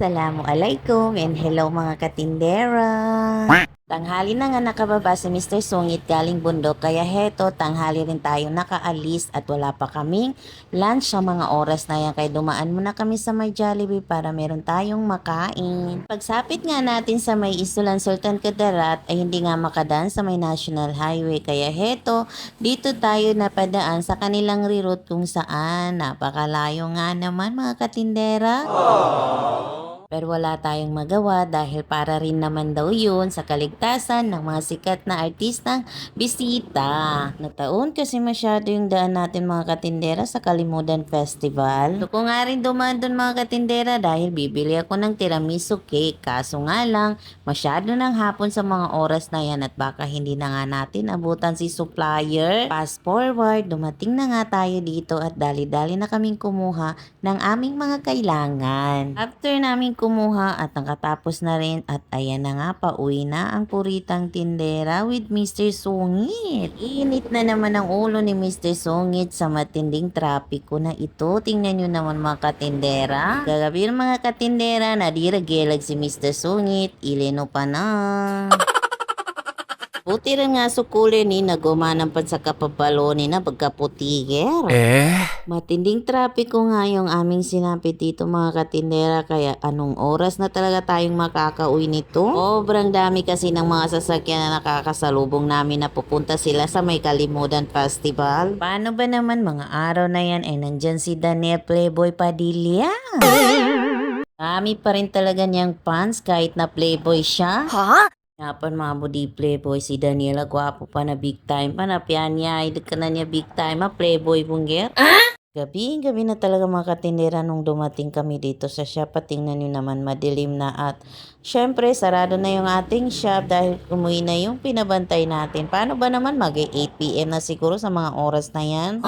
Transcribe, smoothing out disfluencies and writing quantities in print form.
Assalamualaikum and hello mga katindera. Tanghali na nga nakababa si Mr. Sungit galing bundok kaya heto tanghali rin tayo nakaalis at wala pa kaming lunch sa mga oras na yan kaya dumaan muna kami sa may Jollibee para meron tayong makain. Pagsapit nga natin sa may Isulan Sultan Kudarat ay hindi nga makadaan sa may National Highway kaya heto dito tayo napadaan sa kanilang reroute kung saan napakalayo nga naman mga katindera. Pero wala tayong magawa dahil para rin naman daw yun sa kaligtasan ng mga sikat na artistang bisita. Na taon kasi masyado yung daan natin mga katindera sa Kalimudan Festival. Gusto ko nga rin dumaan dun mga katindera dahil bibili ako ng tiramisu cake. Kaso nga lang, masyado ng hapon sa mga oras na yan at baka hindi na nga natin abutan si supplier. Fast forward, dumating na nga tayo dito at dali-dali na kaming kumuha ng aming mga kailangan. After namin kumuha at nakatapos na rin at ayan na nga pauwi na ang puritang tindera with Mr. Sungit. Init na naman ang ulo ni Mr. Sungit sa matinding trapiko na ito. Tingnan nyo naman mga katindera. Gagabi ng mga katindera na diragelag si Mr. Sungit. Ileno pa na. Buti rin nga sukuli ni nagumanang pan sa kapabalo ni na pagkaputiger. Matinding trapiko nga yung aming sinapit dito mga katindera kaya anong oras na talaga tayong makakauwi nito? Sobrang dami kasi ng mga sasakyan na nakakasalubong namin na pupunta sila sa may Kalimudan Festival. Paano ba naman mga araw na yan ay nandyan si Daniel Playboy Padilla? Dami pa rin talaga niyang fans kahit na playboy siya. Napan mga budi playboy si Daniela, gwapo pa na big time pa na piyan niya, idol ka na niya big time ha, playboy bungger. Gabi na talaga mga katindera nung dumating kami dito sa shop at tingnan nyo naman madilim na at syempre sarado na yung ating shop dahil umuwi na yung pinabantay natin. Paano ba naman mag 8 PM na siguro sa mga oras na yan?